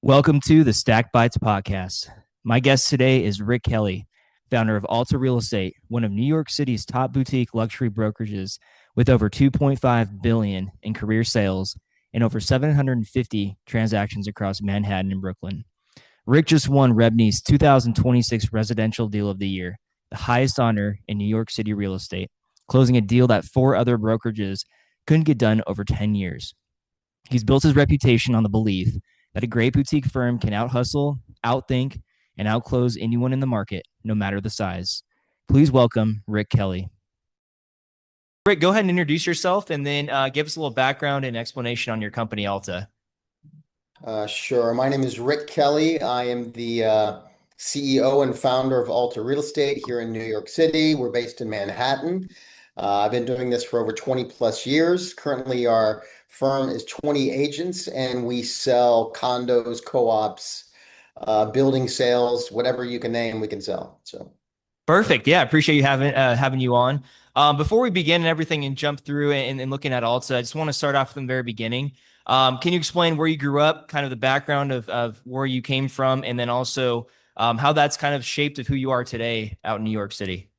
Welcome to the Stack Bites podcast. My guest today is Rick Kelly, founder of Alta Real Estate, one of New York City's top boutique luxury brokerages with over 2.5 billion in career sales and over 750 transactions across Manhattan and Brooklyn. Rick just won REBNY's 2026 Residential Deal of the Year, the highest honor in New York City real estate, closing a deal that four other brokerages couldn't get done over 10 years. He's built his reputation on the belief that a great boutique firm can out-hustle, outthink, and outclose anyone in the market, no matter the size. Please welcome Rick Kelly. Rick, go ahead and introduce yourself and then give us a little background and explanation on your company, Alta. Sure. My name is Rick Kelly. I am the CEO and founder of Alta Real Estate here in New York City. We're based in Manhattan. I've been doing this for over 20 plus years. Currently, our firm is 20 agents and we sell condos, co-ops, building sales, whatever you can name, we can sell. So Perfect. Yeah, appreciate you having you on. Before we begin and everything and jump through and looking at Alta, I just want to start off from the very beginning. Can you explain where you grew up, kind of the background of where you came from, and then also how that's kind of shaped of who you are today out in New York City?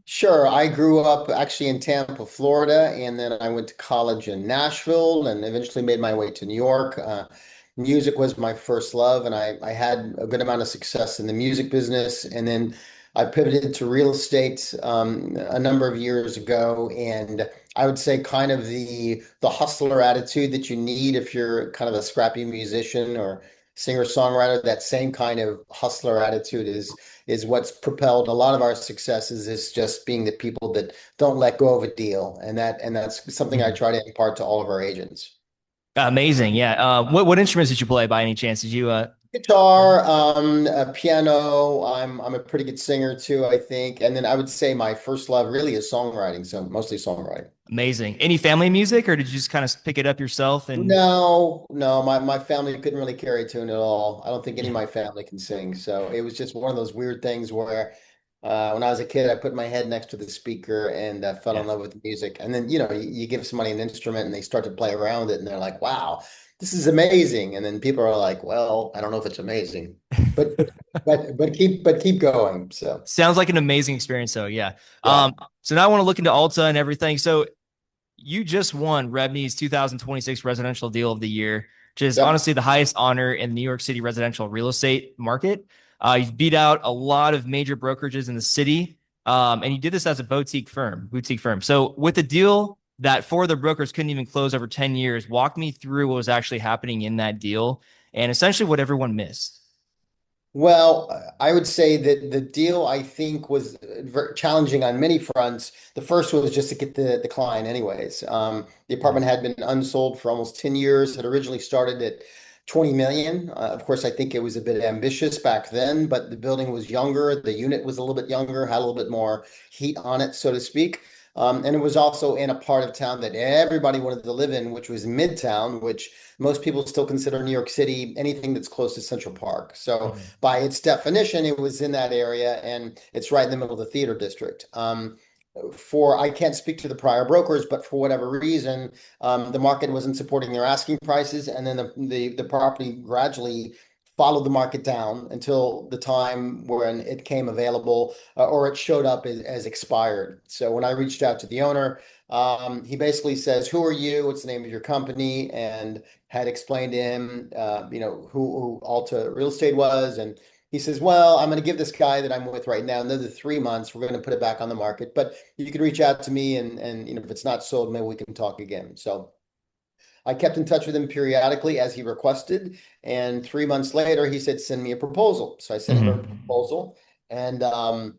Sure. I grew up actually in Tampa, Florida, and then I went to college in Nashville and eventually made my way to New York. Music was my first love, and I had a good amount of success in the music business. And then I pivoted to real estate a number of years ago, and I would say kind of the hustler attitude that you need if you're kind of a scrappy musician or singer-songwriter. That same kind of hustler attitude is what's propelled a lot of our successes, is just being the people that don't let go of a deal. And that's something I try to impart to all of our agents. Amazing. Yeah. What instruments did you play by any chance? Did you Guitar, piano. I'm a pretty good singer too, I think. And then I would say my first love really is songwriting, so mostly songwriting. Amazing. Any family music, or did you just kind of pick it up yourself? And No, no, my family couldn't really carry a tune at all. I don't think any of my family can sing. So it was just one of those weird things where when I was a kid, I put my head next to the speaker and fell yeah, in love with the music. And then, you give somebody an instrument and they start to play around it and they're like, wow, this is amazing. And then people are like, well, I don't know if it's amazing, but but keep going. So sounds like an amazing experience. So yeah. yeah. So now I want to look into Alta and everything. So you just won REBNY's 2026 Residential Deal of the Year, which is Yep. honestly the highest honor in the New York City residential real estate market. You've beat out a lot of major brokerages in the city, and you did this as a boutique firm. So with the deal that four of the brokers couldn't even close over 10 years, walk me through what was actually happening in that deal and essentially what everyone missed. Well, I would say that the deal I think was very challenging on many fronts. The first was just to get the client anyways. The apartment had been unsold for almost 10 years, had originally started at 20 million. Of course, I think it was a bit ambitious back then, but the building was younger, the unit was a little bit younger, had a little bit more heat on it, so to speak. And it was also in a part of town that everybody wanted to live in, which was Midtown, which most people still consider New York City anything that's close to Central Park. So Mhm. by its definition, it was in that area and it's right in the middle of the theater district. I can't speak to the prior brokers, but for whatever reason, the market wasn't supporting their asking prices, and then the property gradually followed the market down until the time when it came available, or it showed up as expired. So when I reached out to the owner, he basically says, "Who are you? What's the name of your company?" And had explained to him, who Alta Real Estate was, and he says, "Well, I'm going to give this guy that I'm with right now another 3 months. We're going to put it back on the market, but you can reach out to me, and if it's not sold, maybe we can talk again." So I kept in touch with him periodically as he requested, and 3 months later, he said, "Send me a proposal." So I sent him a Mhm. proposal, and uh,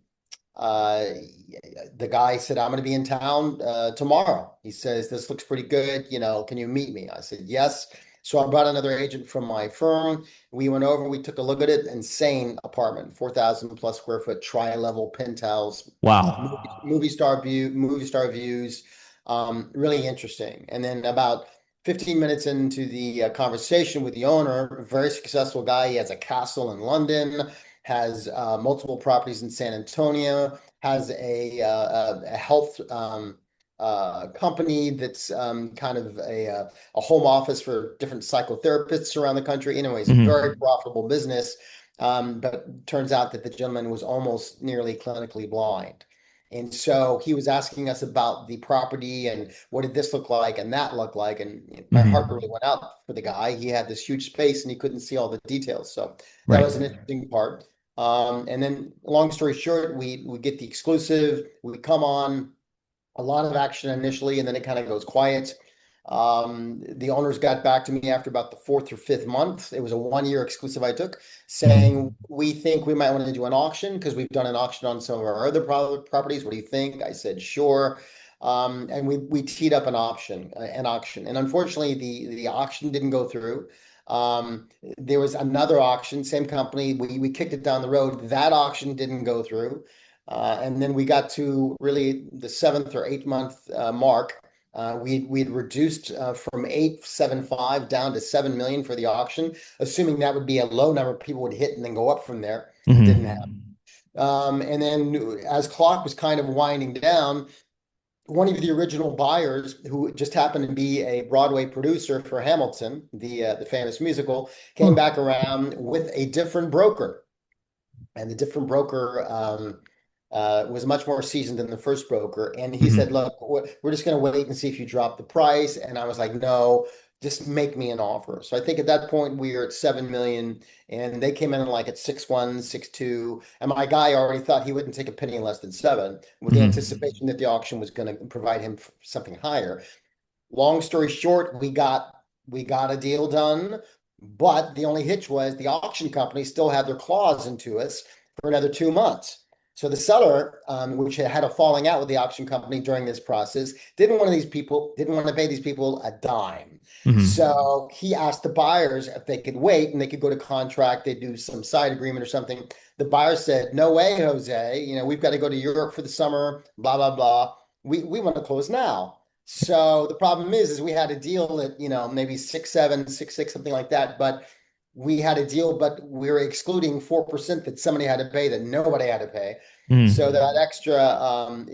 the guy said, "I'm going to be in town tomorrow." He says, "This looks pretty good. Can you meet me?" I said, "Yes." So I brought another agent from my firm. We went over, we took a look at it. Insane apartment, 4,000 plus square foot, tri-level penthouse, Wow. movie star views. Really interesting. And then about 15 minutes into the conversation with the owner, very successful guy. He has a castle in London, has multiple properties in San Antonio, has a health company that's kind of a home office for different psychotherapists around the country. Anyways, very Hmm. profitable business. But turns out that the gentleman was almost nearly clinically blind. And so he was asking us about the property and what did this look like and that look like. And my heart Hmm. really went out for the guy. He had this huge space and he couldn't see all the details. So that Right. was an interesting part. And then long story short, we get the exclusive, we come on, a lot of action initially, and then it kind of goes quiet. The owners got back to me after about the fourth or fifth month. It was a 1 year exclusive I took, saying, Hmm. we think we might want to do an auction because we've done an auction on some of our other properties. What do you think? I said, sure. And we teed up an auction. And unfortunately, the auction didn't go through. There was another auction, same company. We kicked it down the road. That auction didn't go through. And then we got to really the 7th or 8th month mark. We'd reduced from 875 down to 7 million for the auction, assuming that would be a low number people would hit and then go up from there. It didn't happen. Hmm. And then as clock was kind of winding down, one of the original buyers, who just happened to be a Broadway producer for Hamilton, the famous musical, came Huh. back around with a different broker. And the different broker was much more seasoned than the first broker. And he said, Hmm. look, we're just going to wait and see if you drop the price. And I was like, no, just make me an offer. So I think at that point we were at 7 million and they came in like at 6.1, 6.2. And my guy already thought he wouldn't take a penny less than seven with the Hmm. anticipation that the auction was going to provide him something higher. Long story short, we got a deal done, but the only hitch was the auction company still had their claws into us for another 2 months. So the seller, which had a falling out with the auction company during this process, didn't want to pay these people a dime. Hmm. So he asked the buyers if they could wait and they could go to contract, they'd do some side agreement or something. The buyer said, no way, Jose, we've got to go to Europe for the summer, blah, blah, blah. We want to close now. So the problem is we had a deal at, maybe 6.7, 6.6, something like that. But we had a deal, but we were excluding 4% that somebody had to pay that nobody had to pay. So that Hmm. extra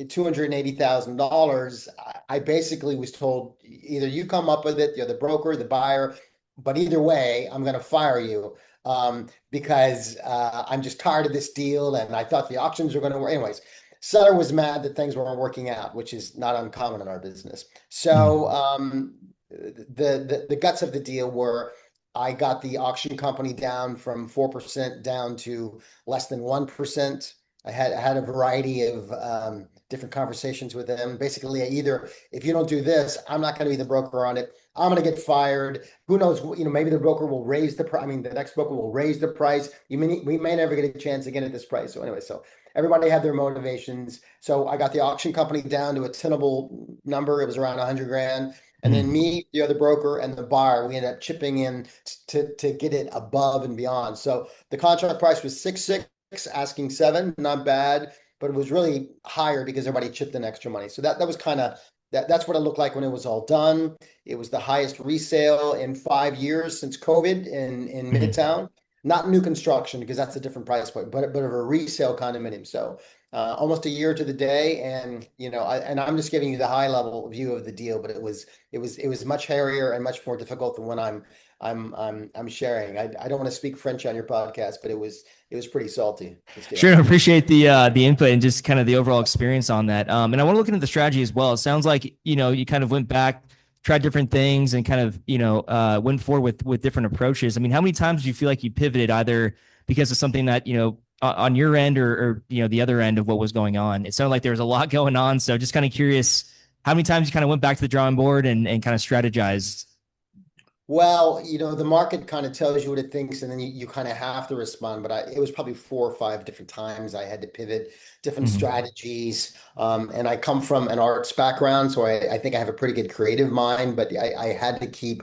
$280,000, I basically was told either you come up with it, you're the broker, the buyer, but either way, I'm going to fire you because I'm just tired of this deal. And I thought the auctions were going to work. Anyways, seller was mad that things weren't working out, which is not uncommon in our business. So Hmm. the guts of the deal were I got the auction company down from 4% down to less than 1%. I had a variety of different conversations with them. Basically, either if you don't do this, I'm not going to be the broker on it. I'm going to get fired. Who knows? Maybe the broker will raise the price. I mean, the next broker will raise the price. We may never get a chance again at this price. So anyway, so everybody had their motivations. So I got the auction company down to a tenable number. It was around 100 grand. And then Hmm. me, the other broker, and the buyer, we ended up chipping in to get it above and beyond. So the contract price was 6.6, asking 7, not bad, but it was really higher because everybody chipped in extra money. So that was kind of that's what it looked like when it was all done. It was the highest resale in 5 years since COVID in Hmm. Midtown. Not new construction because that's a different price point, but of a resale condominium. So almost a year to the day, and I'm just giving you the high level view of the deal, but it was much hairier and much more difficult than when I'm sharing. I don't want to speak French on your podcast, but it was pretty salty, this Sure, deal. I appreciate the input and just kind of the overall experience on that. And I want to look into the strategy as well. It sounds like you kind of went back, tried different things, and kind of went forward with different approaches. I mean, how many times do you feel like you pivoted either because of something that on your end or the other end of what was going on? It sounded like there was a lot going on, so just kind of curious how many times you kind of went back to the drawing board and kind of strategized. Well, the market kind of tells you what it thinks, and then you kind of have to respond. But it was probably 4 or 5 different times I had to pivot, different Mm-hmm. strategies. And I come from an arts background, so I think I have a pretty good creative mind. But I had to keep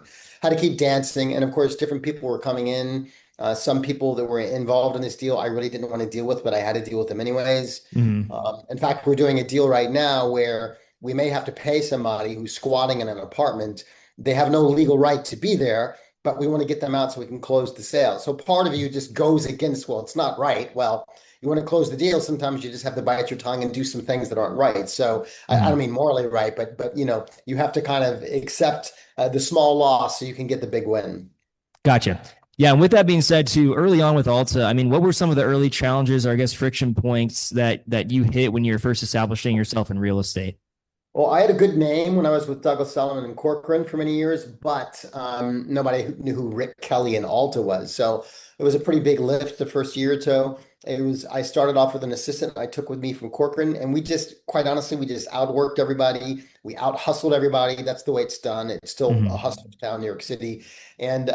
dancing, and of course, different people were coming in. Some people that were involved in this deal, I really didn't want to deal with, but I had to deal with them anyways. Mm-hmm. In fact, we're doing a deal right now where we may have to pay somebody who's squatting in an apartment. They have no legal right to be there, but we want to get them out so we can close the sale. So part of you just goes against, well, it's not right. Well, you want to close the deal, sometimes you just have to bite your tongue and do some things that aren't right. So I don't Mhm. mean morally right, but you have to kind of accept the small loss so you can get the big win. Gotcha. Yeah, and with that being said, too, early on with Alta, I mean, what were some of the early challenges or I guess friction points that you hit when you were first establishing yourself in real estate? Well, I had a good name when I was with Douglas Sullivan and Corcoran for many years, but nobody knew who Rick Kelly and Alta was. So it was a pretty big lift the first year or so. I started off with an assistant I took with me from Corcoran, and we just, quite honestly, we just outworked everybody. We out hustled everybody. That's the way it's done. It's still a Mm-hmm. hustle town, New York City. And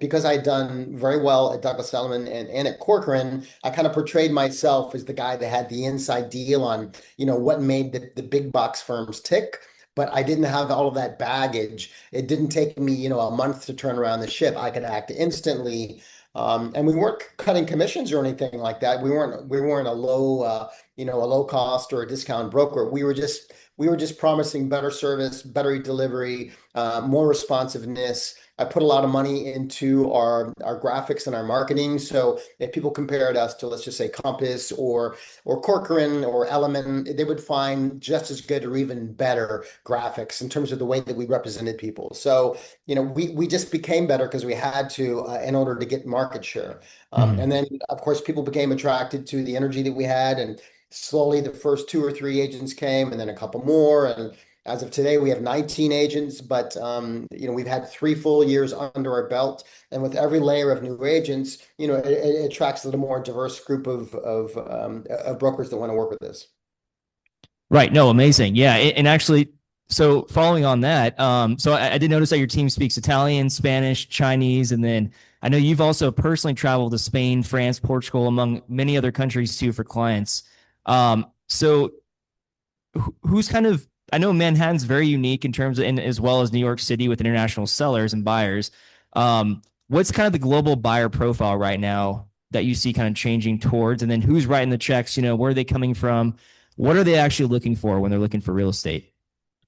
because I'd done very well at Douglas Sullivan and at Corcoran, I kind of portrayed myself as the guy that had the inside deal on what made the big box firms tick. But I didn't have all of that baggage. It didn't take me, a month to turn around the ship. I could act instantly. And we weren't cutting commissions or anything like that. We weren't a low cost or a discount broker. We were just promising better service, better delivery, more responsiveness. I put a lot of money into our graphics and our marketing. So if people compared us to, let's just say, Compass or Corcoran or Element, they would find just as good or even better graphics in terms of the way that we represented people. So, we just became better because we had to in order to get market share. And Mm-hmm. then, of course, people became attracted to the energy that we had. And slowly, the first two or three agents came, and then a couple more. And as of today, we have 19 agents, but we've had 3 full years under our belt. And with every layer of new agents, it attracts a little more diverse group of brokers that want to work with us. Right. No, amazing. Yeah. And actually, so following on that, so I did notice that your team speaks Italian, Spanish, Chinese, and then I know you've also personally traveled to Spain, France, Portugal, among many other countries too for clients. So who's kind of, I know Manhattan's very unique in terms of, and as well as New York City with international sellers and buyers. What's kind of the global buyer profile right now that you see kind of changing towards? And then who's writing the checks? Where are they coming from? What are they actually looking for when they're looking for real estate?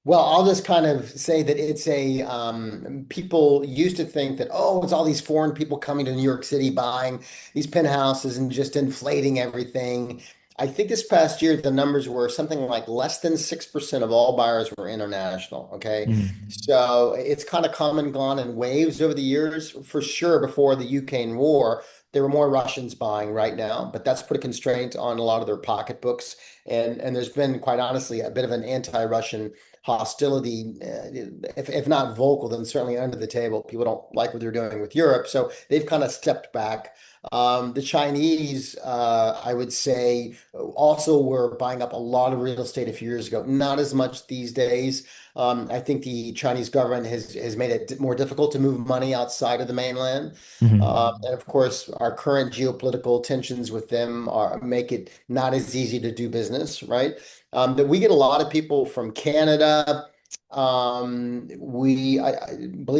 Well, I'll just kind of say that people used to think that, oh, it's all these foreign people coming to New York City buying these penthouses and just inflating everything. I think this past year, the numbers were something like less than 6% of all buyers were international. Okay. Mm-hmm. So it's kind of come and gone in waves over the years. For sure, before the Ukraine war, there were more Russians buying right now, but that's put a constraint on a lot of their pocketbooks. And there's been, quite honestly, a bit of an anti-Russian hostility, if not vocal, then certainly under the table. People don't like what they're doing with Europe, so they've kind of stepped back. The Chinese, I would say, also were buying up a lot of real estate a few years ago. Not as much these days. I think the Chinese government has made it more difficult to move money outside of the mainland. Mm-hmm. And of course, our current geopolitical tensions with them make it not as easy to do business, right? That we get a lot of people from Canada. Believe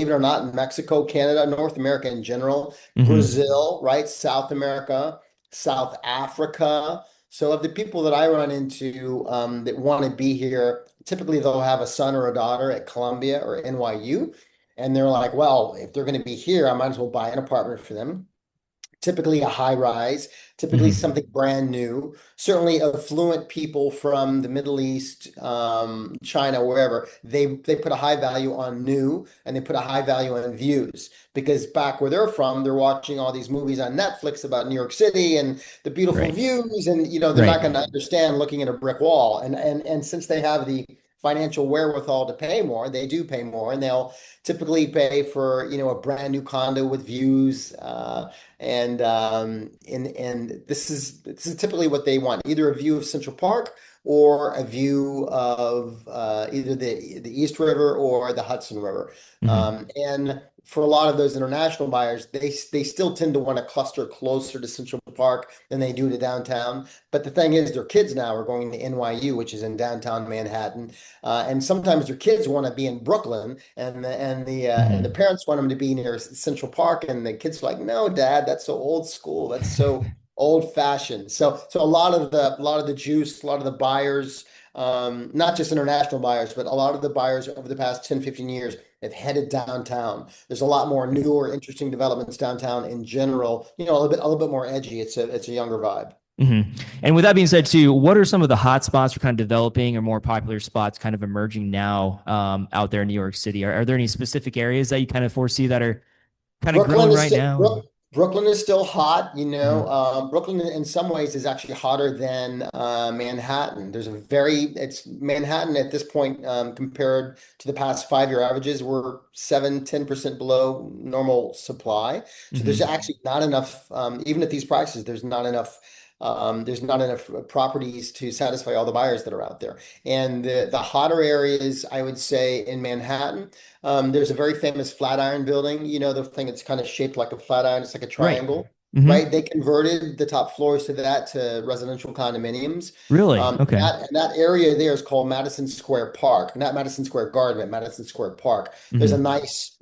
it or not, Mexico, Canada, North America in general, Mm-hmm. Brazil, right? South America, South Africa. So of the people that I run into that want to be here, typically they'll have a son or a daughter at Columbia or NYU. And they're like, well, if they're going to be here, I might as well buy an apartment for them, typically a high rise, typically something Mm-hmm. brand new. Certainly affluent people from the Middle East, China, wherever, they put a high value on new and they put a high value on views because back where they're from, they're watching all these movies on Netflix about New York City and the beautiful Right. views, and they're Right. not going to understand looking at a brick wall. And since they have the financial wherewithal to pay more, they do pay more, and they'll typically pay for a brand new condo with views. And this is typically what they want, either a view of Central Park or a view of either the East River or the Hudson River. Mm-hmm. And for a lot of those international buyers, they still tend to want to cluster closer to Central Park than they do to downtown. But the thing is, their kids now are going to NYU, which is in downtown Manhattan, and sometimes their kids want to be in Brooklyn, and the Mm-hmm. parents want them to be near Central Park, and the kids are like, "No, Dad, that's so old school. That's so old-fashioned." So a lot of the juice, a lot of the buyers, not just international buyers, but a lot of the buyers over the past 10, 15 years have headed downtown. There's a lot more newer, interesting developments downtown in general. A little bit more edgy. It's a younger vibe. And with that being said, too, what are some of the hot spots for kind of developing or more popular spots kind of emerging now out there in New York City? Are there any specific areas that you kind of foresee that are kind of Brooklyn growing is right still now? Brooklyn is still hot, you know. Mm-hmm. Brooklyn in some ways is actually hotter than Manhattan. It's Manhattan at this point compared to the past 5 year averages, we're 7-10% below normal supply. So there's Mm-hmm. actually not enough, even at these prices, there's not enough properties to satisfy all the buyers that are out there. And the hotter areas, I would say in Manhattan. There's a very famous Flatiron building, you know, the thing that's kind of shaped like a flat iron, it's like a Right. triangle, Mm-hmm. right? They converted the top floors to that to residential condominiums. Really? Okay. And that area there is called Madison Square Park, not Madison Square Garden, but Madison Square Park. There's a Mm-hmm. nice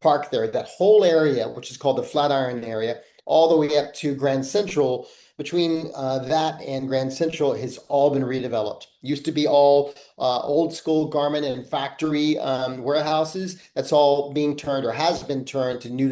park there. That whole area, which is called the Flatiron area, all the way up to Grand Central, between that and Grand Central has all been redeveloped. Used to be all old school garment and factory warehouses. That's all being turned or has been turned to new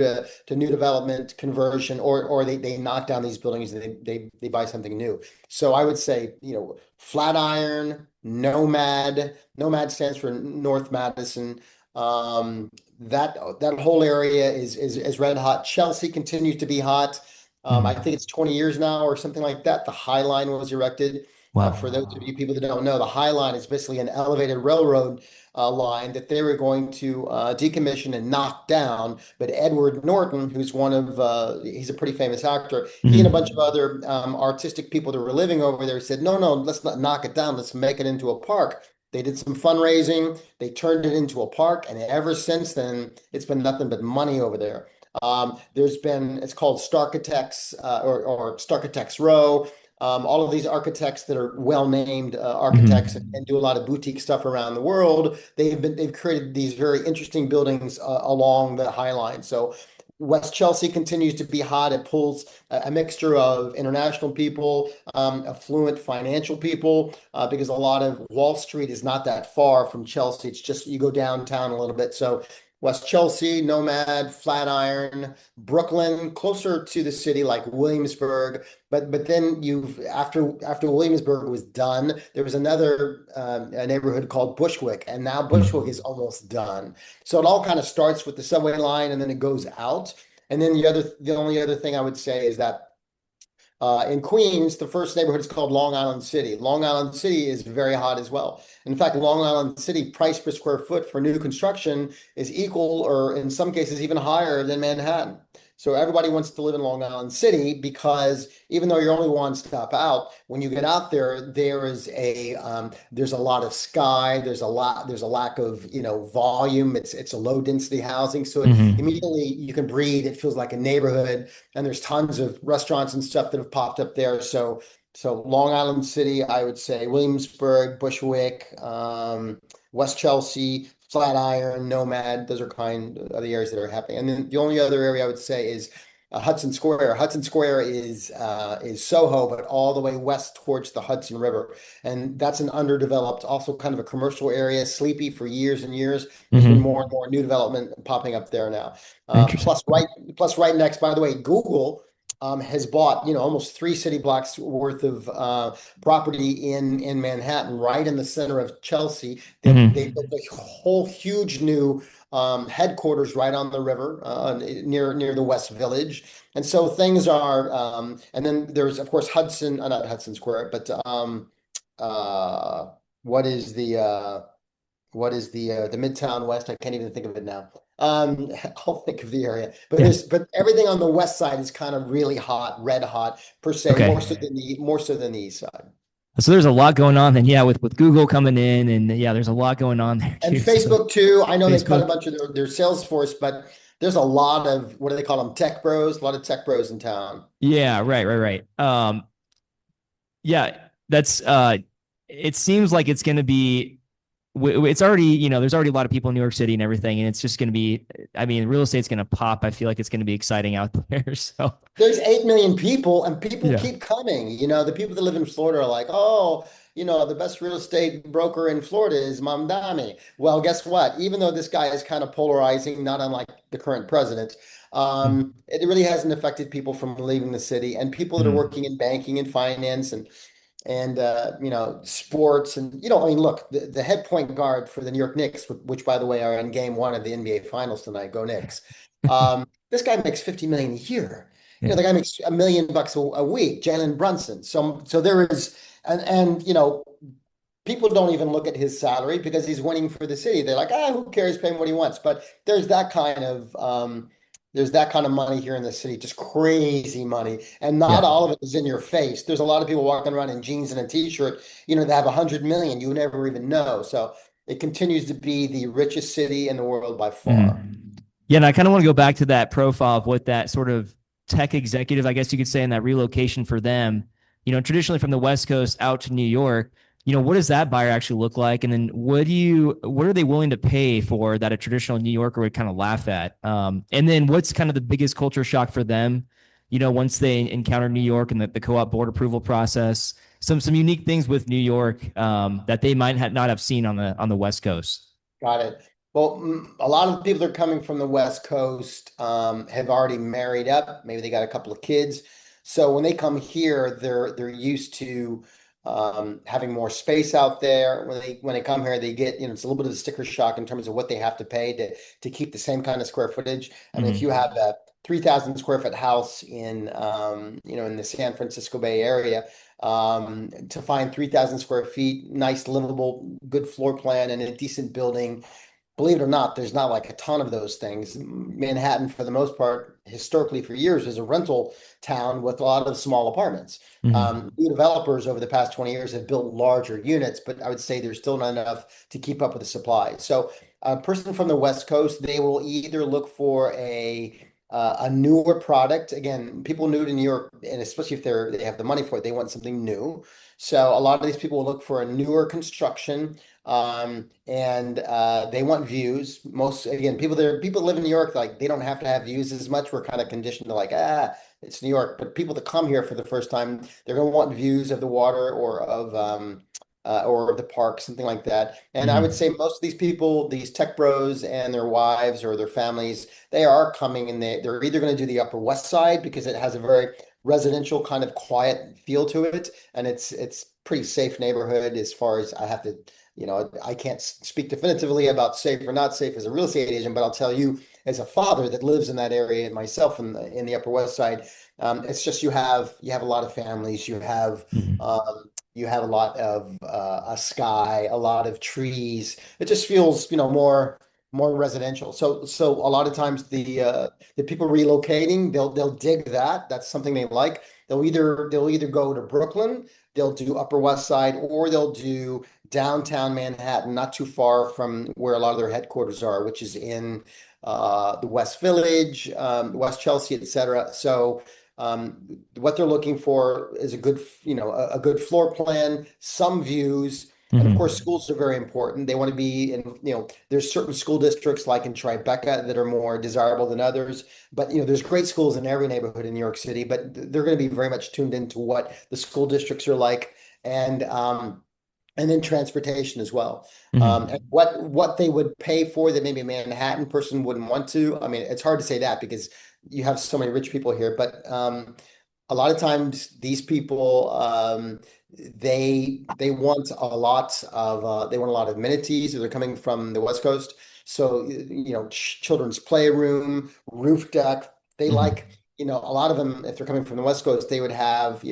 development conversion, or they knock down these buildings and they buy something new. So I would say, you know, Flatiron, Nomad. Nomad stands for North Madison. That whole area is red hot. Chelsea continues to be hot. I Mm-hmm. think it's 20 years now or something like that. The High Line was erected. For those of Wow. you people that don't know, the High Line is basically an elevated railroad line that they were going to decommission and knock down. But Edward Norton, who's he's a pretty famous actor, he and a bunch of Mm-hmm. other artistic people that were living over there said, no, no, let's not knock it down. Let's make it into a park. They did some fundraising. They turned it into a park. And ever since then, it's been nothing but money over there. It's called Starkitects or Starkitects Row. All of these architects that are well named architects Mm-hmm. and do a lot of boutique stuff around the world. They've created these very interesting buildings along the High Line. So West Chelsea continues to be hot. It pulls a mixture of international people, affluent financial people, because a lot of Wall Street is not that far from Chelsea. It's just you go downtown a little bit. So West Chelsea, Nomad, Flatiron, Brooklyn, closer to the city like Williamsburg. But then after Williamsburg was done, there was another a neighborhood called Bushwick, and now Bushwick is Mm-hmm. almost done. So it all kind of starts with the subway line, and then it goes out. And then the only other thing I would say is that in Queens, the first neighborhood is called Long Island City. Long Island City is very hot as well. In fact, Long Island City price per square foot for new construction is equal or in some cases even higher than Manhattan. So everybody wants to live in Long Island City because even though you're only one stop out, when you get out there, there's a lot of sky. There's a lack of, you know, volume. It's a low density housing, so Mm-hmm. immediately you can breathe. It feels like a neighborhood, and there's tons of restaurants and stuff that have popped up there. So Long Island City, I would say Williamsburg, Bushwick, West Chelsea, Flatiron, Nomad. Those are kind of the areas that are happening. And then the only other area I would say is Hudson Square. Hudson Square is Soho, but all the way west towards the Hudson River, and that's an underdeveloped, also kind of a commercial area, sleepy for years and years. There's been more and Mm-hmm. more new development popping up there now. Interesting. Plus, right next, by the way, Google has bought, you know, almost 3 city blocks worth of property in Manhattan, right in the center of Chelsea. They built Mm-hmm. a whole huge new headquarters right on the river near the West Village, and so things are. And then there's of course not Hudson Square, but uh, what is the Midtown West? I can't even think of it now. I'll think of the area, Yeah. but everything on the west side is kind of really hot, red hot per se, Okay. more so than the east side. So there's a lot going on then. Yeah, with Google coming in, and yeah, there's a lot going on there And too. So Facebook too. I know they cut a Facebook. bunch of their sales force, but there's a lot of what do they call them? Tech bros. A lot of tech bros in town. Yeah, right. Yeah, that's it seems like it's going to be it's already, there's already a lot of people in New York City and everything, and it's just going to be, I mean, real estate's going to pop. I feel like it's going to be exciting out there. So, There's 8 million people, and people yeah. keep coming. You know, the people that live in Florida are like, oh, you know, the best real estate broker in Florida is Mamdani. Well, guess what? Even though this guy is kind of polarizing, not unlike the current president. It really hasn't affected people from leaving the city and people that are Mhm. working in banking and finance and sports. And I mean, look, the head point guard for the New York Knicks, which by the way are in game one of the NBA finals tonight, go Knicks. This guy makes 50 million a year. Yeah. The guy makes $1 million a week, Jalen Brunson. So there is, and people don't even look at his salary because he's winning for the city. They're like, who cares? Pay him what he wants. But there's that kind of money here in the city, just crazy money, and not Yeah. all of it is in your face. There's a lot of people walking around in jeans and a t-shirt, that have 100 million you never even know. So it continues to be the richest city in the world by far. Mhm. Yeah, and I kind of want to go back to that profile of what that sort of tech executive, I guess you could say, in that relocation for them, traditionally from the West Coast out to New York, what does that buyer actually look like? And then what are they willing to pay for that a traditional New Yorker would kind of laugh at? And then what's kind of the biggest culture shock for them, once they encounter New York and the co-op board approval process, some unique things with New York that they might not have seen on the West Coast. Got it. Well, a lot of the people that are coming from the West Coast have already married up. Maybe they got a couple of kids. So when they come here, they're used to having more space out there. When they come here, they get, it's a little bit of a sticker shock in terms of what they have to pay to keep the same kind of square footage. I mean, if you Mm-hmm. have a 3,000 square foot house in the San Francisco Bay Area, to find 3,000 square feet, nice, livable, good floor plan, and a decent building. Believe it or not, there's not like a ton of those things. Manhattan, for the most part, historically for years, was a rental town with a lot of small apartments. Mm-hmm. New developers over the past 20 years have built larger units, but I would say there's still not enough to keep up with the supply. So a person from the West Coast, they will either look for a newer product. Again, people new to New York, and especially if they have the money for it, they want something new. So a lot of these people will look for a newer construction, and they want views. Most again, people live in New York, like they don't have to have views as much. We're kind of conditioned to like, it's New York. But people that come here for the first time, they're going to want views of the water or of the park, something like that. And I would say Mm-hmm. most of these people, these tech bros and their wives or their families, they are coming and they're either going to do the Upper West Side because it has a very residential kind of quiet feel to it, and it's pretty safe neighborhood as far as I have to, I can't speak definitively about safe or not safe as a real estate agent, but I'll tell you as a father that lives in that area and myself in the Upper West Side, it's just you have a lot of families, Mm-hmm. you have a lot of a sky, a lot of trees. It just feels, more residential. So a lot of times the people relocating, they'll dig that. That's something they like. They'll either go to Brooklyn, they'll do Upper West Side, or they'll do downtown Manhattan, not too far from where a lot of their headquarters are, which is in the West Village, West Chelsea, etc. So what they're looking for is a good floor plan, some views, and of course, Mm-hmm. schools are very important. They want to be in, there's certain school districts like in Tribeca that are more desirable than others. But, there's great schools in every neighborhood in New York City, but they're going to be very much tuned into what the school districts are like and, um, and then transportation as well. And Mm-hmm. what they would pay for that maybe a Manhattan person wouldn't want to. I mean, it's hard to say that because you have so many rich people here, but a lot of times these people they want a lot of amenities. If they're coming from the West Coast, so children's playroom, roof deck. They like Mm-hmm. a lot of them. If they're coming from the West Coast, they would have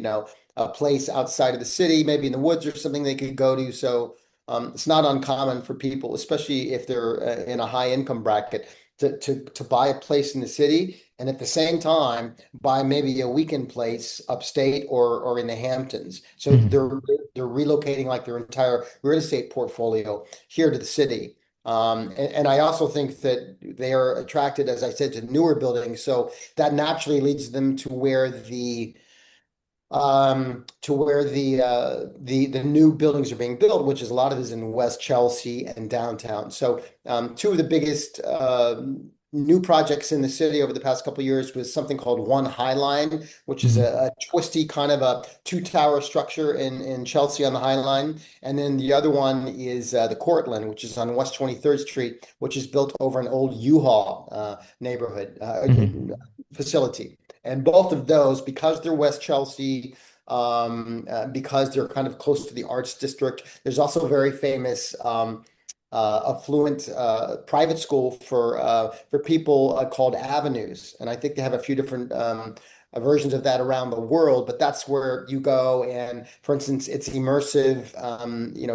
a place outside of the city, maybe in the woods or something they could go to. So it's not uncommon for people, especially if they're in a high income bracket, to buy a place in the city and at the same time buy maybe a weekend place upstate or in the Hamptons. So they're Mm-hmm. they're relocating like their entire real estate portfolio here to the city. And I also think that they are attracted, as I said, to newer buildings. So that naturally leads them to where the new buildings are being built, which is a lot of it is in West Chelsea and downtown. So two of the biggest new projects in the city over the past couple of years was something called One High Line, which is Mhm. a twisty kind of a two-tower structure in Chelsea on the High Line. And then the other one is the Cortland, which is on West 23rd Street, which is built over an old U-Haul neighborhood Mhm. facility. And both of those, because they're West Chelsea, because they're kind of close to the arts district, there's also a very famous affluent private school for people called Avenues, and I think they have a few different versions of that around the world. But that's where you go, and for instance, it's immersive,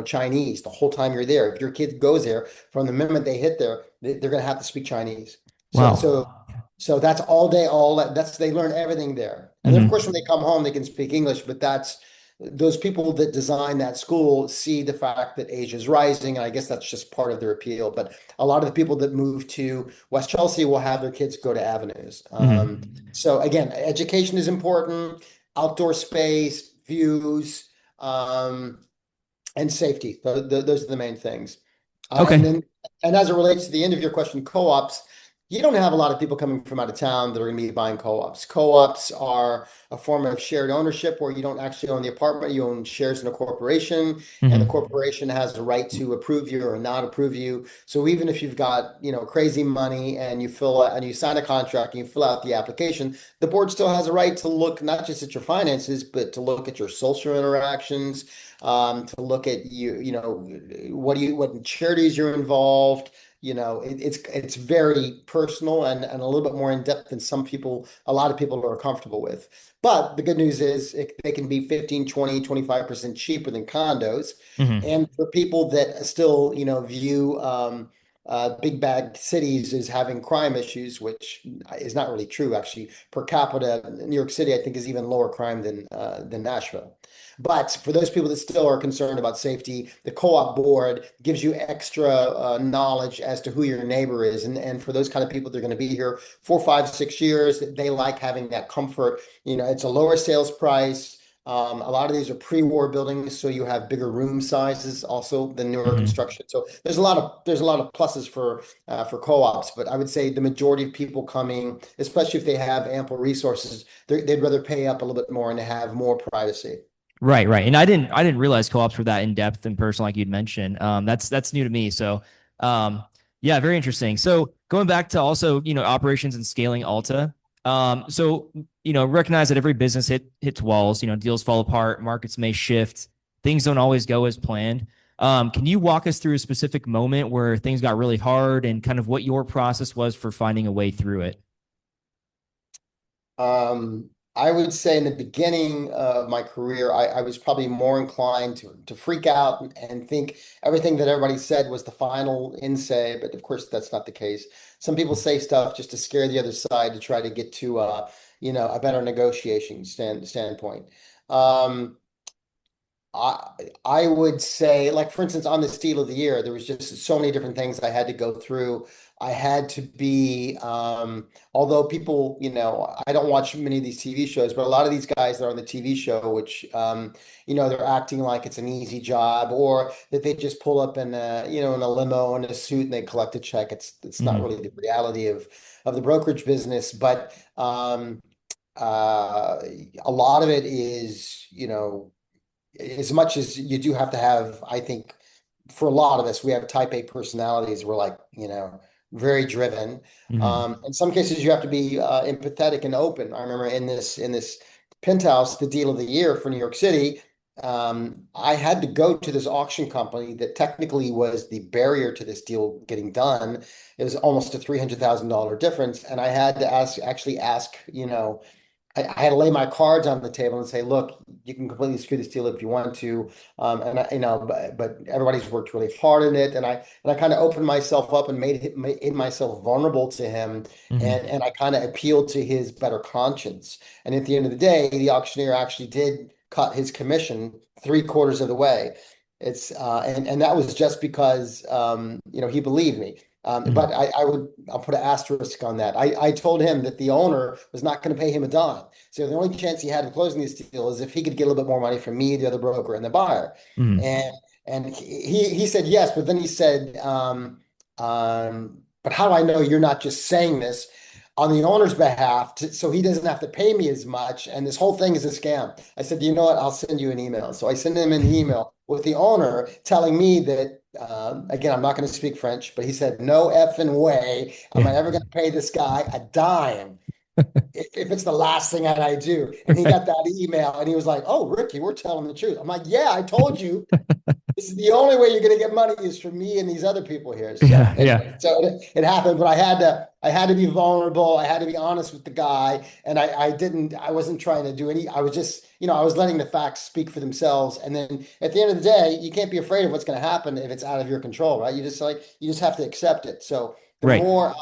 Chinese the whole time you're there. If your kid goes there, from the moment they hit there, they're going to have to speak Chinese. So so Wow. so that's all day, that's they learn everything there. And then of course when Mhm. they come home, they can speak English, but that's those people that design that school see the fact that Asia is rising, and I guess that's just part of their appeal. But a lot of the people that move to West Chelsea will have their kids go to Avenues. Mhm. So again, education is important, outdoor space, views, and safety. Those are the main things. And Okay. then, and as it relates to the end of your question, co-ops, you don't have a lot of people coming from out of town that are going to be buying co-ops. Co-ops are a form of shared ownership where you don't actually own the apartment, you own shares in a corporation, and the Mhm. corporation has the right to approve you or not approve you. So even if you've got, crazy money and you fill out and you sign a contract and you fill out the application, the board still has a right to look not just at your finances, but to look at your social interactions, to look at what charities you're involved. It's very personal and a little bit more in depth than a lot of people are comfortable with. But the good news is they can be 15, 20, 25% cheaper than condos. Mhm. And for people that still, view big bad cities as having crime issues, which is not really true, actually. Per capita, New York City, I think, is even lower crime than Nashville. But for those people that still are concerned about safety, the co-op board gives you extra knowledge as to who your neighbor is. And for those kind of people, they're going to be here 4, 5, 6 years. They like having that comfort. It's a lower sales price. A lot of these are pre-war buildings, so you have bigger room sizes also than newer Mhm. construction. So there's a lot of pluses for co-ops, but I would say the majority of people coming, especially if they have ample resources, they'd rather pay up a little bit more and have more privacy. Right, right. And I didn't realize co-ops were that in depth and personal like you'd mentioned. That's new to me. So, yeah, very interesting. So going back to also, operations and scaling Alta. So, recognize that every business hits walls, deals fall apart, markets may shift, things don't always go as planned. Can you walk us through a specific moment where things got really hard and kind of what your process was for finding a way through it? I would say in the beginning of my career, I was probably more inclined to freak out and think everything that everybody said was the final in say, but of course that's not the case. Some people say stuff just to scare the other side to try to get to a better negotiation standpoint. Um, I I would say, like for instance, on this deal of the year, there was just so many different things I had to go through. I had to be, although people, I don't watch many of these TV shows, but a lot of these guys that are on the TV show, which, they're acting like it's an easy job, or that they just pull up in a limo in a suit and they collect a check. It's not really Mhm. the reality of the brokerage business, but uh, a lot of it is, as much as you do have to have, I think for a lot of us, we have type A personalities. We're like, very driven. Mhm. In some cases, you have to be empathetic and open. I remember in this penthouse, the deal of the year for New York City, I had to go to this auction company that technically was the barrier to this deal getting done. It was almost a $300,000 difference, and I had to actually ask, I had to lay my cards on the table and say, look, you can completely screw this deal if you want to. But everybody's worked really hard in it. And I kind of opened myself up and made myself vulnerable to him. And Mhm. I kind of appealed to his better conscience. And at the end of the day, the auctioneer actually did cut his commission three-quarters of the way. And that was just because, he believed me. But Mhm. I'll put an asterisk on that. I told him that the owner was not going to pay him a dime. So the only chance he had of closing this deal is if he could get a little bit more money from me, the other broker, and the buyer. Mhm. And and he said yes, but then he said, but how do I know you're not just saying this on the owner's behalf so he doesn't have to pay me as much? And this whole thing is a scam. I said, you know what? I'll send you an email. So I sent him an email with the owner telling me that, again, I'm not going to speak French, but he said, no effing way am Yeah. I ever going to pay this guy a dime if it's the last thing that I do. And he got that email and he was like, oh, Rick, you were telling the truth. I'm like, yeah, I told you. This is the only way you're going to get money is from me and these other people here. So Yeah. Yeah. anyway, so it happened, but I had to be vulnerable. I had to be honest with the guy, and I wasn't trying to do any. I was just, I was letting the facts speak for themselves. And then at the end of the day, you can't be afraid of what's going to happen if it's out of your control, right? You just have to accept it. So the Right. more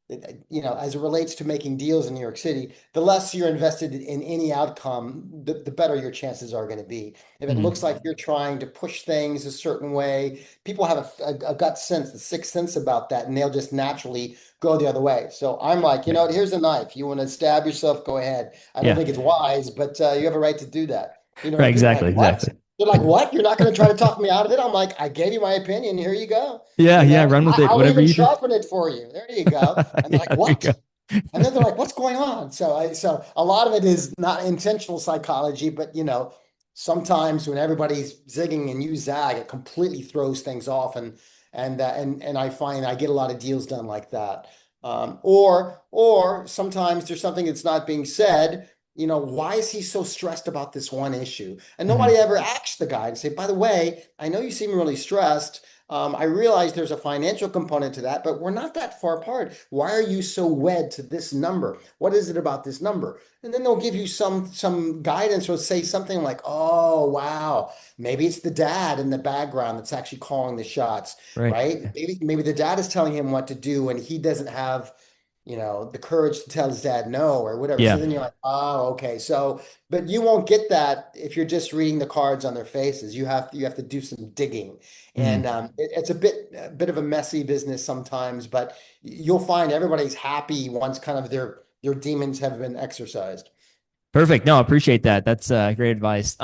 as it relates to making deals in New York City, the less you're invested in any outcome, the better your chances are going to be. If it looks like Mhm. you're trying to push things a certain way, people have a gut sense, the sixth sense about that, and they'll just naturally go the other way. So I'm like, Right. here's a knife. You want to stab yourself, go ahead. I don't Yeah. think it's wise, but you have a right to do that. Right. And people are Exactly. like, what? Exactly. They're like, what? You're not going to try to talk me out of it? I'm like, I gave you my opinion. Here you go. Yeah. You Yeah. know, Run with it. I'll Whatever even you do. sharpen it for you. There you go. And they're Yeah. like, There you what? go. And then they're like, what's going on? So a lot of it is not intentional psychology, but sometimes when everybody's zigging and you zag, it completely throws things off. And I find I get a lot of deals done like that. Or sometimes there's something that's not being said. Why is he so stressed about this one issue? And nobody Mhm. ever asks the guy to say, by the way, I know you seem really stressed. I realize there's a financial component to that, but we're not that far apart. Why are you so wed to this number? What is it about this number? And then they'll give you some guidance or say something like, "Oh, wow, maybe it's the dad in the background that's actually calling the shots, Right. right? Yeah. Maybe the dad is telling him what to do, and he doesn't have." The courage to tell his dad no or whatever. So Yeah. then you're like, oh, okay. So, but you won't get that if you're just reading the cards on their faces. You have to do some digging. And Mhm. it's a bit of a messy business sometimes, but you'll find everybody's happy once kind of their demons have been exercised. Perfect. No, I appreciate that. That's great advice.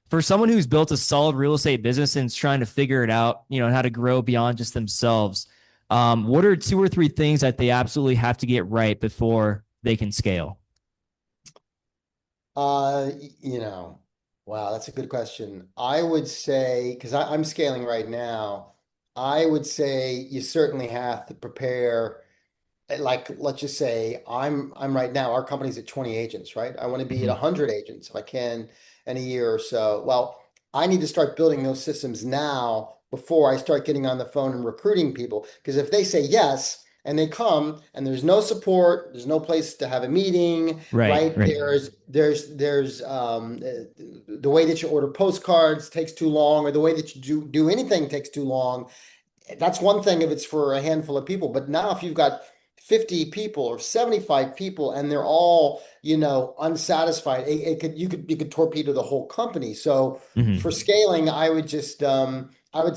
For someone who's built a solid real estate business and is trying to figure it out, how to grow beyond just themselves, what are two or three things that they absolutely have to get right before they can scale? Uh, y- you know, wow, that's a good question. I would say, because I'm scaling right now, I would say you certainly have to prepare. Like, let's just say I'm right now, our company's at 20 agents, right? I want to be at Mhm. 100 agents if I can in a year or so. Well, I need to start building those systems now before I start getting on the phone and recruiting people. Because if they say yes and they come and there's no support, there's no place to have a meeting, Right. right? Right. There's the way that you order postcards takes too long, or the way that you do anything takes ttoo long. That's one thing if it's for a handful of people. But now if you've got 50 people or 75 people and they're all, unsatisfied, you could torpedo the whole company. So for Mhm. scaling, I would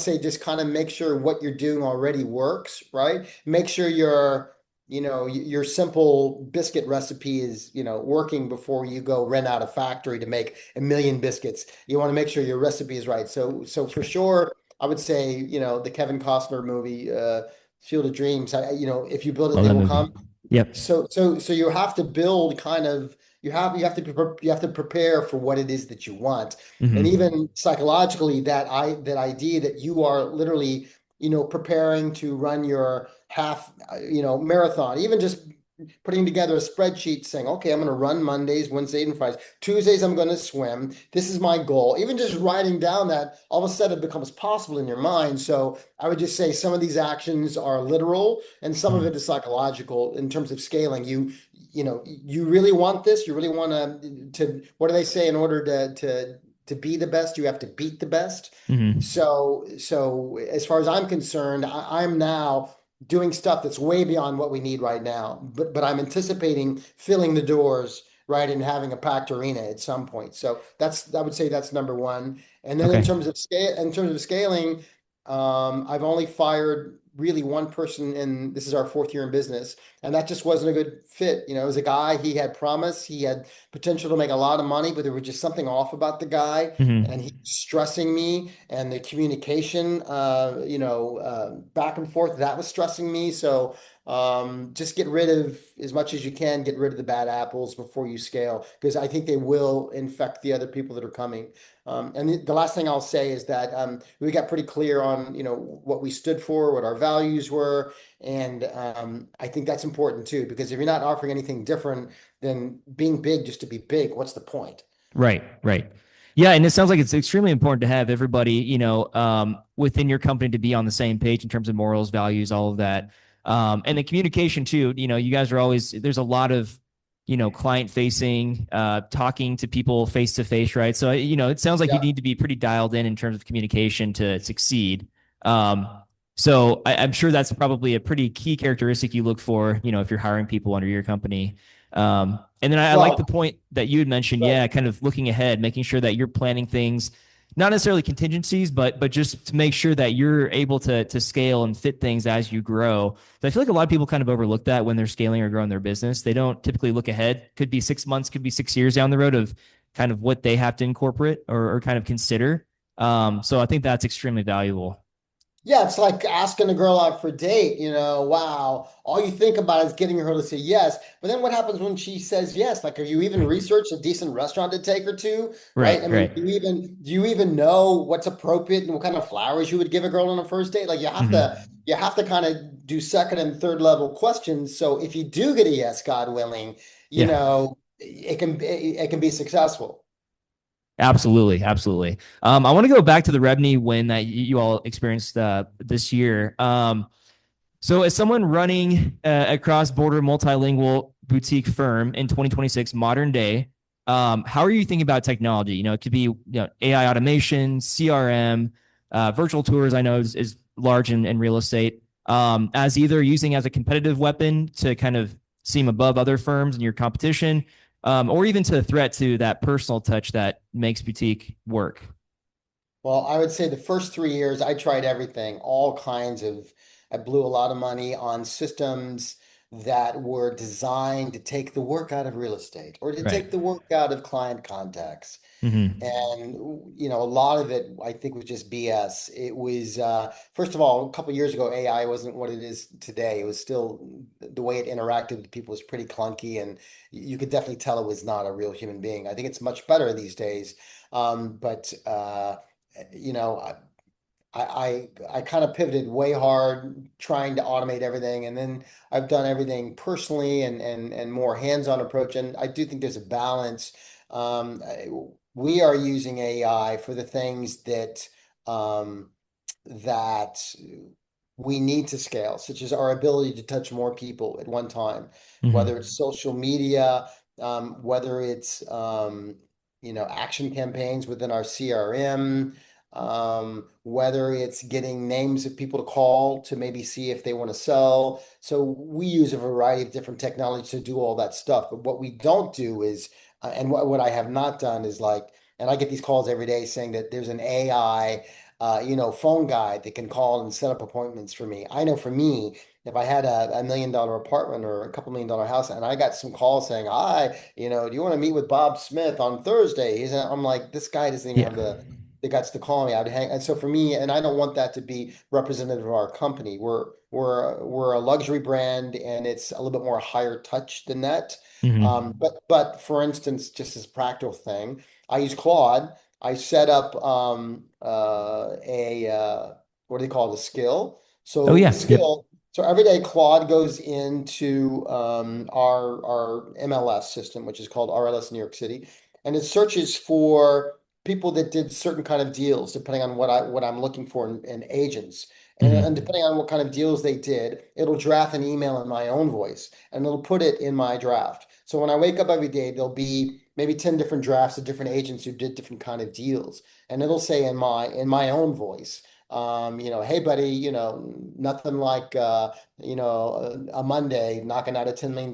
say just kind of make sure what you're doing already works, right? Make sure your simple biscuit recipe is, working before you go rent out a factory to make a million biscuits. You want to make sure your recipe is right. So for Sure. sure, I would say, the Kevin Costner movie, Field of Dreams. If you build it, Love they that will movie. come. Yep. So you have to build kind of you have to prepare for what it is that you want, and Mhm. even psychologically, that idea that you are literally preparing to run your half marathon, even just putting together a spreadsheet saying, okay, I'm going to run Mondays, Wednesdays, and Fridays. Tuesdays, I'm going to swim. This is my goal. Even just writing down that, all of a sudden it becomes possible in your mind. So I would just say some of these actions are literal and some of Mhm. it is psychological in terms of scaling. You really want this. You really want what do they say? In order to be the best, you have to beat the best. Mhm. So as far as I'm concerned, I'm now doing stuff that's way beyond what we need right now. But I'm anticipating filling the doors, right, and having a packed arena at some point. So I would say that's number one. And then in Okay. terms of scaling, I've only fired really one person, and this is our fourth year in business, and that just wasn't a good fit. You know, it was a guy, he had promise, he had potential to make a lot of money, but there was just something off about the guy, and Hmm. he was stressing me, and the communication, back and forth, that was stressing me. So just get rid of as much as you can, get rid of the bad apples before you scale, because I think they will infect the other people that are coming. And the last thing I'll say is that we got pretty clear on, what we stood for, what our values were, and I think that's important too, because if you're not offering anything different than being big just to be big, what's the point? Right, right. Yeah, and it sounds like it's extremely important to have everybody, within your company to be on the same page in terms of morals, values, all of that. And the communication too, you guys are always, there's a lot of, client facing, talking to people face to face, right? So, it sounds like you Yeah. need to be pretty dialed in terms of communication to succeed. So I'm sure that's probably a pretty key characteristic you look for, if you're hiring people under your company. And then I like the Well, point that you had mentioned. Yeah, kind of looking ahead, making sure that you're planning things, not necessarily contingencies, but just to make sure that you're able to scale and fit things as you grow. So I feel like a lot of people kind of overlook that when they're scaling or growing their business. They don't typically look ahead. Could be 6 months, could be 6 years down the road of kind of what they have to incorporate or kind of consider. So I think that's extremely valuable. yeah, it's like asking a girl out for a date, wow. All you think about is getting her to say yes. But then what happens when she says yes? Like, have you even researched a decent restaurant to take her to? Right, Right? I mean, right. do you even know what's appropriate and what kind of flowers you would give a girl on a first date? Like Hmm. you have to kind of do second and third level questions. So if you do get a yes, God willing, Yeah. it can be successful. Absolutely, absolutely. I want to go back to the REBNY win that you all experienced this year. So, as someone running a cross-border multilingual boutique firm in 2026, modern day, how are you thinking about technology? It could be AI automation, CRM, virtual tours. I know is large in real estate. As either using as a competitive weapon to kind of seem above other firms in your competition, or even to a threat to that personal touch that makes boutique work. Well, I would say the first 3 years, I tried everything, all kinds of, I blew a lot of money on systems that were designed to take the work out of real estate or to Right. take the work out of client contacts. Mm-hmm. And, a lot of it, I think, was just BS. It was, first of all, a couple of years ago, AI wasn't what it is today. It was still, the way it interacted with people was pretty clunky, and you could definitely tell it was not a real human being. I think it's much better these days. But you know, I kind of pivoted way hard trying to automate everything, and then I've done everything personally and more hands-on approach. And I do think there's a balance. We are using AI for the things um, that we need to scale, such as our ability to touch more people at one time, whether Mm-hmm. it's social media, whether it's action campaigns within our CRM, whether it's getting names of people to call to maybe see if they want to sell. So we use a variety of different technologies to do all that stuff. But what we don't do is, and what I have not done is like, and I get these calls every day saying that there's an AI, phone guy that can call and set up appointments for me. I know for me, if I had a $1 million apartment or a couple $1 million house, and I got some calls saying, "Hi, do you want to meet with Bob Smith on Thursday?" I'm like, this guy doesn't even have Yeah. the guts to call me. I'd hang, and so for me, and I don't want that to be representative of our company. We're a luxury brand, and it's a little bit more higher touch than that. Mm-hmm. But for instance, just as a practical thing, I use Claude. I set up a what do they call it? A skill. Oh So yeah. Yep. skill. So every day Claude goes into our MLS system, which is called RLS New York City, and it searches for people that did certain kind of deals, depending on what I'm looking for in agents. And Mm-hmm. depending on what kind of deals they did, it'll draft an email in my own voice and it'll put it in my draft. So when I wake up every day, there'll be maybe 10 different drafts of different agents who did different kind of deals. And it'll say in my own voice, hey buddy, nothing like a Monday knocking out a $10 million,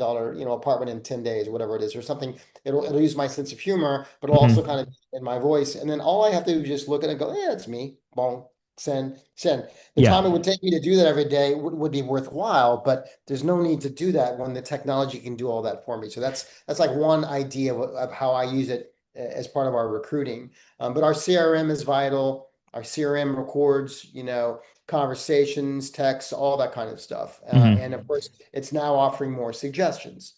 apartment in 10 days, or whatever it is, or something. It'll use my sense of humor, but it'll also Mm-hmm. kind of in my voice. And then all I have to do is just look at it and go, yeah, it's me. Boom. send. The Yeah. time it would take me to do that every day would be worthwhile, but there's no need to do that when the technology can do all that for me. So that's like one idea of how I use it as part of our recruiting. But our CRM is vital. Our CRM records, conversations, texts, all that kind of stuff. And of Hmm. course, it's now offering more suggestions.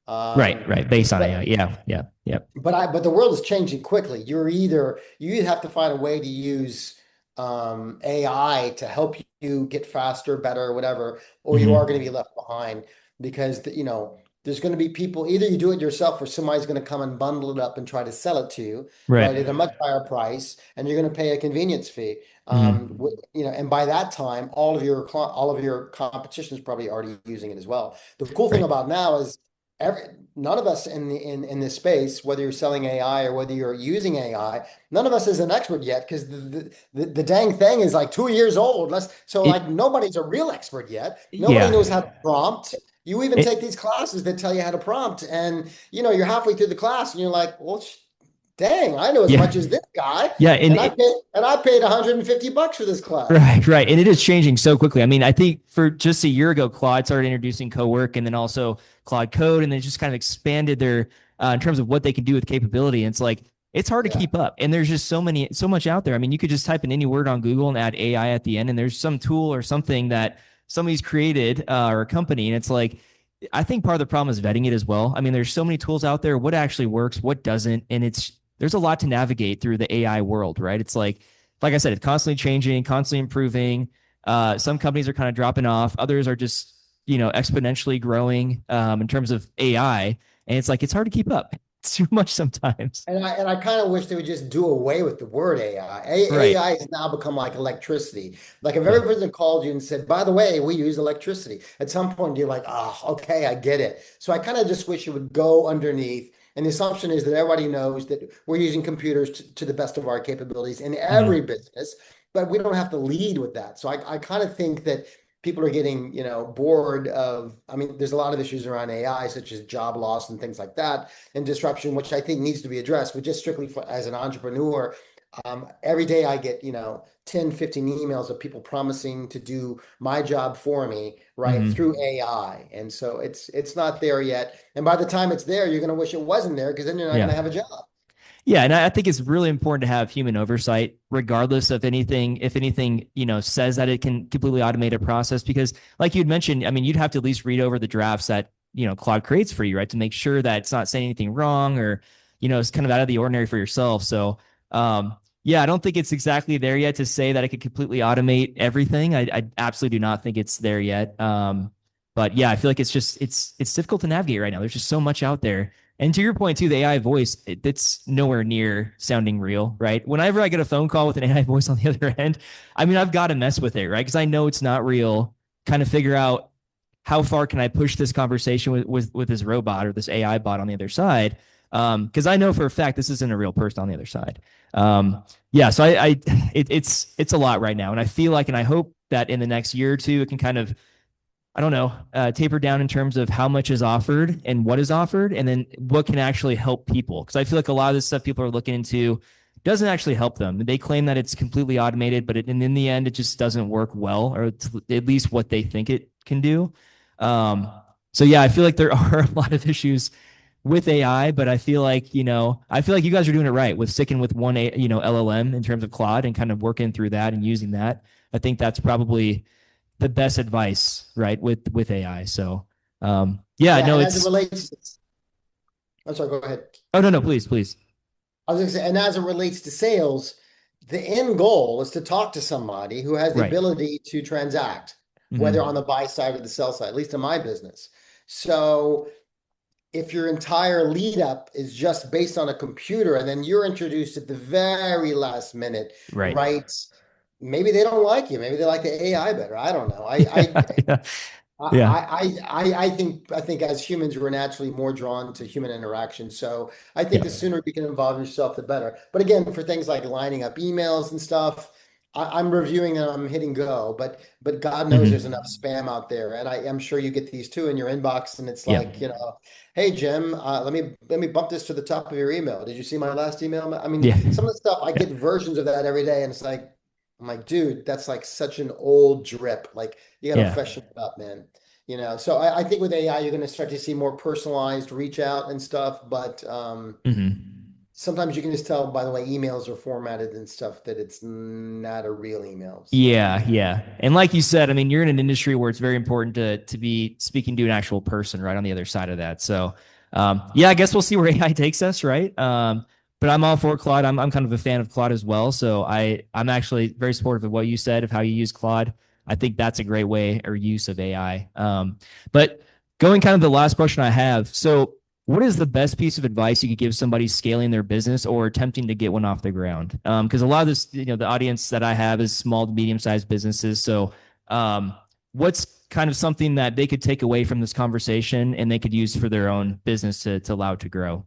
Right. Um, Right. Based on AI. but Yeah. Yeah. Yeah. but the world is changing quickly. You either have to find a way to use AI to help you get faster, better, whatever, or you are going to be Hmm. left behind because there's going to be people, either you do it yourself or somebody's going to come and bundle it up and try to sell it to you, right, at a Right. much higher price, and you're going to pay a convenience fee. Hmm. And by that time, all of your competition is probably already using it as well. The cool thing Right. about now is every none of us in this space, whether you're selling AI or whether you're using AI, none of us is an expert yet because the dang thing is like 2 years old. So It. like nobody's a real expert yet. Nobody Yeah. knows how to prompt. You even It. take these classes that tell you how to prompt, and you're halfway through the class and you're like, well, dang, I know as Yeah. much as this guy, Yeah. and I paid $150 for this class. Right, right. And it is changing so quickly. I mean, I think for just a year ago, Claude started introducing co-work and then also Claude Code, and then just kind of expanded their in terms of what they can do with capability. And it's like it's hard to Yeah. keep up. And there's just so much out there. I mean, you could just type in any word on Google and add AI at the end, and there's some tool or something that somebody's created or a company, and it's like I think part of the problem is vetting it as well. I mean, there's so many tools out there. What actually works, what doesn't, and there's a lot to navigate through the AI world, right? It's like I said, it's constantly changing, constantly improving. Some companies are kind of dropping off. Others are just, exponentially growing in terms of AI. And it's like, it's hard to keep up. It's too much sometimes. And I kind of wish they would just do away with the word AI. Right. AI has now become like electricity. Like if Yeah. every person called you and said, by the way, we use electricity, at some point you're like, oh, okay, I get it. So I kind of just wish it would go underneath. And the assumption is that everybody knows that we're using computers to the best of our capabilities in every Mm-hmm. business, but we don't have to lead with that. So I kind of think that people are getting, bored of, I mean, there's a lot of issues around AI, such as job loss and things like that and disruption, which I think needs to be addressed. But just strictly as an entrepreneur, every day I get, 10, 15 emails of people promising to do my job for me, right, through Mm-hmm. AI. And so it's not there yet. And by the time it's there, you're going to wish it wasn't there because then you're not going Yeah. to have a job. Yeah, and I think it's really important to have human oversight, regardless of anything. If anything, says that it can completely automate a process, because, like you'd mentioned, I mean, you'd have to at least read over the drafts that Claude creates for you, right, to make sure that it's not saying anything wrong or it's kind of out of the ordinary for yourself. So, yeah, I don't think it's exactly there yet to say that it could completely automate everything. I absolutely do not think it's there yet. But yeah, I feel like it's difficult to navigate right now. There's just so much out there. And to your point too, the AI voice, it's nowhere near sounding real, right? Whenever I get a phone call with an AI voice on the other end, I mean, I've got to mess with it, right? Because I know it's not real. Kind of figure out how far can I push this conversation with this robot or this AI bot on the other side? Because I know for a fact this isn't a real person on the other side. Yeah, so it's a lot right now, and I feel like, and I hope that in the next year or two, it can kind of I don't know, taper down in terms of how much is offered and what is offered, and then what can actually help people. Because I feel like a lot of this stuff people are looking into doesn't actually help them. They claim that it's completely automated, but and in the end, it just doesn't work well, or at least what they think it can do. Um, so yeah, I feel like there are a lot of issues with AI, but I feel like you guys are doing it right with sticking with one, LLM in terms of Claude and kind of working through that and using that. I think that's probably the best advice, right, with AI. So, yeah, Yeah. no, And as it it's. relates, I'm sorry, go ahead. Oh no, no, please, please. I was going to say, and as it relates to sales, the end goal is to talk to somebody who has the Right. ability to transact, whether on the Mm-hmm. buy side or the sell side, at least in my business. So if your entire lead up is just based on a computer and then you're introduced at the very last minute, Right. right? Maybe they don't like you. Maybe they like the AI better. I don't know. Yeah. Yeah. Yeah. I think as humans, we're naturally more drawn to human interaction. So I think Yeah. the sooner you can involve yourself, the better. But again, for things like lining up emails and stuff, I'm reviewing and I'm hitting go. But God knows there's enough Mm-hmm. spam out there, and I'm sure you get these too in your inbox, and it's Yeah. like, hey Jim, let me bump this to the top of your email. Did you see my last email? I mean, Yeah. some of the stuff I Yeah. get versions of that every day, and it's like. I'm like, dude, that's like such an old drip. Like you got to Yeah. freshen it up, man. So I think with AI, you're going to start to see more personalized reach out and stuff. But Hmm. sometimes you can just tell by the way emails are formatted and stuff that it's not a real email. So Yeah, yeah. And like you said, I mean, you're in an industry where it's very important to be speaking to an actual person right on the other side of that. So, yeah, I guess we'll see where AI takes us, right? But I'm all for Claude. I'm kind of a fan of Claude as well. So I'm actually very supportive of what you said of how you use Claude. I think that's a great way or use of AI. But going kind of the last question I have. So what is the best piece of advice you could give somebody scaling their business or attempting to get one off the ground? Because a lot of this, the audience that I have is small to medium sized businesses. So, um, what's kind of something that they could take away from this conversation and they could use for their own business to allow it to grow?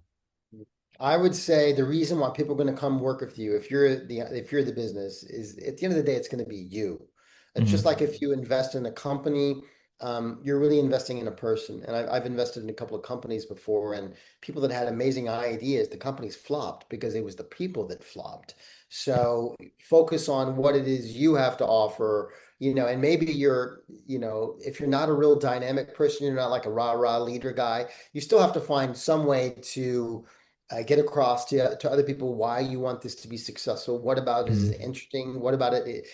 I would say the reason why people are going to come work with you if you're the business is at the end of the day it's going to be you. It's just like if Mm-hmm. you invest in a company, you're really investing in a person. And I've invested in a couple of companies before, and people that had amazing ideas, the companies flopped because it was the people that flopped. So focus on what it is you have to offer. And maybe if you're not a real dynamic person, you're not like a rah-rah leader guy, you still have to find some way to get across to other people why you want this to be successful. What about it is Mm-hmm. interesting? What about it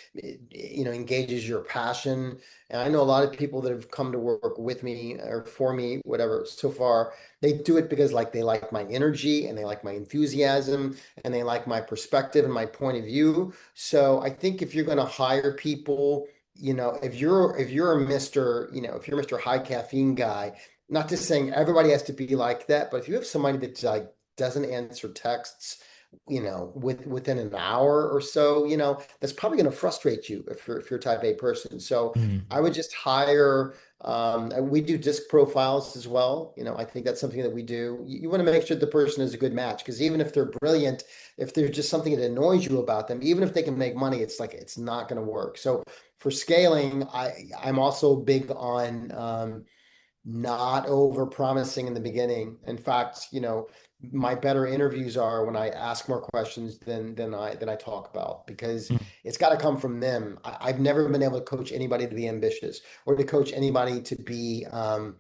engages your passion? And I know a lot of people that have come to work with me or for me, whatever, so far, they do it because like they like my energy and they like my enthusiasm and they like my perspective and my point of view. So I think if you're going to hire people, if you're Mr. High Caffeine guy, not just saying everybody has to be like that, but if you have somebody that's like doesn't answer texts, within an hour or so, that's probably going to frustrate you if you're type A person. So I Mm-hmm. would just hire. We do disc profiles as well. I think that's something that we do. You want to make sure the person is a good match because even if they're brilliant, if there's just something that annoys you about them, even if they can make money, it's like it's not going to work. So for scaling, I'm also big on not over promising in the beginning. In fact, my better interviews are when I ask more questions than I talk about because it's got to come from them. I've never been able to coach anybody to be ambitious or to coach anybody to be an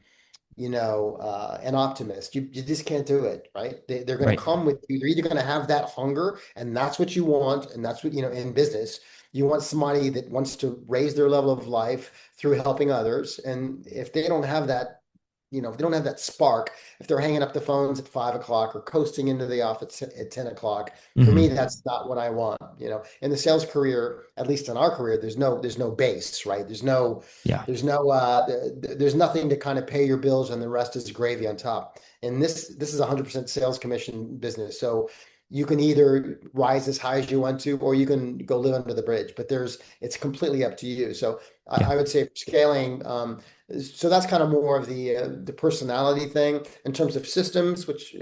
optimist. You just can't do it, right? They're going to Right. come with you. They're either going to have that hunger, and that's what you want, and that's what, in business, you want somebody that wants to raise their level of life through helping others. And if they don't have that, if they don't have that spark, if they're hanging up the phones at 5 o'clock or coasting into the office at 10 o'clock, for me, Mm-hmm. that's not what I want. In the sales career, at least in our career, there's no base, right? There's no Yeah. there's no there's nothing to kind of pay your bills and the rest is gravy on top. And this is 100% sales commission business. So you can either rise as high as you want to, or you can go live under the bridge, but it's completely up to you. So I, Yeah. I would say for scaling, so that's kind of more of the personality thing in terms of systems, which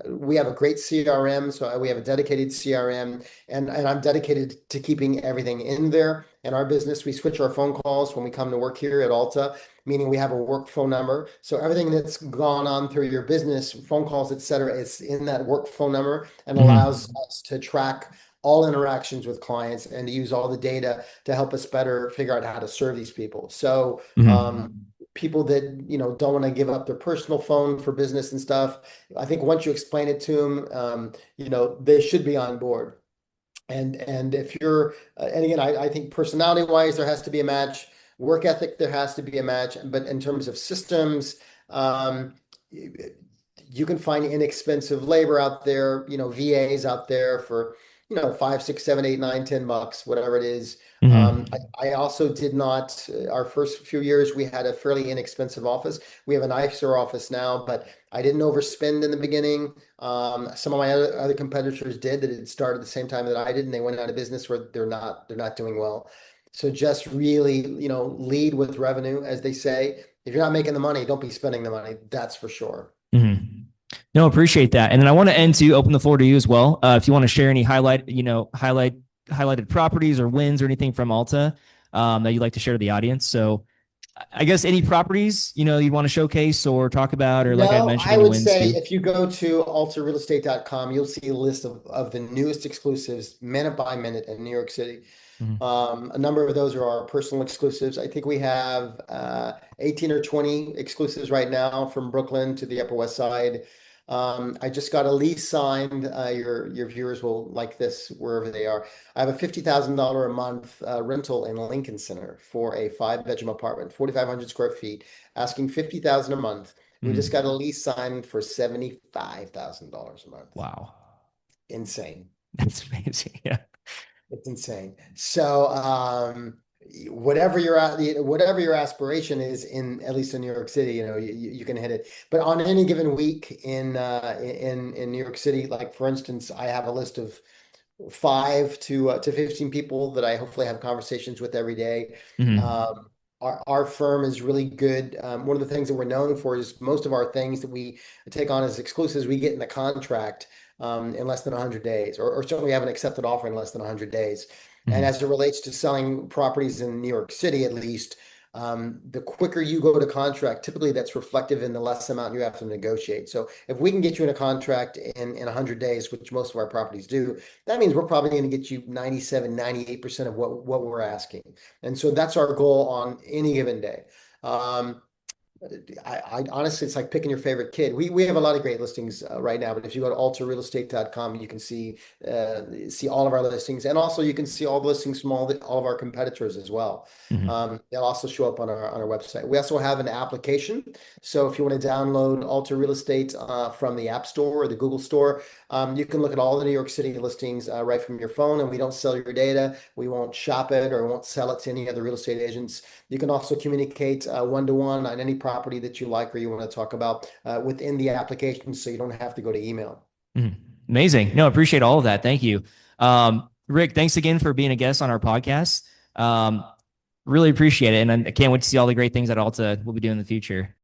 we have a great CRM. So we have a dedicated CRM, and I'm dedicated to keeping everything in there. In our business, we switch our phone calls when we come to work here at Alta, meaning we have a work phone number. So everything that's gone on through your business, phone calls, et cetera, it's in that work phone number and allows Mm-hmm. us to track all interactions with clients and to use all the data to help us better figure out how to serve these people. So Mm-hmm. people that don't want to give up their personal phone for business and stuff, I think once you explain it to them, they should be on board. And if you're, and again, I think personality wise, there has to be a match. Work ethic, there has to be a match. But in terms of systems, um, you can find inexpensive labor out there, VAs out there for, 5, 6, 7, 8, 9, $10, whatever it is. Mm-hmm. I also did not, our first few years, we had a fairly inexpensive office. We have a nicer office now, but I didn't overspend in the beginning. Some of my other competitors did that had started at the same time that I did, and they went out of business where they're not doing well. So just really, lead with revenue, as they say. If you're not making the money, don't be spending the money. That's for sure. Mm-hmm. No, appreciate that. And then I want to end to open the floor to you as well. If you want to share any highlighted properties or wins or anything from Alta that you'd like to share to the audience. So I guess any properties, you want to showcase or talk about, or like I No, mentioned, I any would wins say too. if you go to altarealestate.com, you'll see a list of the newest exclusives minute by minute in New York City. Mhm. A number of those are our personal exclusives. I think we have 18 or 20 exclusives right now from Brooklyn to the Upper West Side. I just got a lease signed. Your viewers will like this wherever they are. I have a $50,000 a month rental in Lincoln Center for a five-bedroom apartment, 4,500 square feet, asking 50,000 a month. We just Mhm. got a lease signed for $75,000 a month. Wow. Insane. That's amazing. Yeah. It's insane. So, whatever your aspiration is in at least in New York City, you can hit it. But on any given week in New York City, like for instance, I have a list of 5 to 15 people that I hopefully have conversations with every day. Mhm. Um, our firm is really good. One of the things that we're known for is most of our things that we take on as exclusives, we get in the contract in less than 100 days, or certainly have an accepted offer in less than 100 days. And Mhm. as it relates to selling properties in New York City, at least, the quicker you go to contract, typically that's reflective in the less amount you have to negotiate. So if we can get you in a contract in 100 days, which most of our properties do, that means we're probably going to get you 97, 98% of what we're asking. And so that's our goal on any given day. Um, I honestly, it's like picking your favorite kid. We have a lot of great listings right now, but if you go to altarealestate.com, you can see all of our listings, and also you can see all the listings from all of our competitors as well. Mhm. They'll also show up on our website. We also have an application, so if you want to download Alta Real Estate from the App Store or the Google Store, you can look at all the New York City listings right from your phone, and we don't sell your data. We won't shop it or won't sell it to any other real estate agents. You can also communicate one-to-one on any property that you like or you want to talk about within the application, so you don't have to go to email. Mhm. Amazing. No, appreciate all of that. Thank you. Rick, thanks again for being a guest on our podcast. Really appreciate it. And I can't wait to see all the great things that Alta will be doing in the future.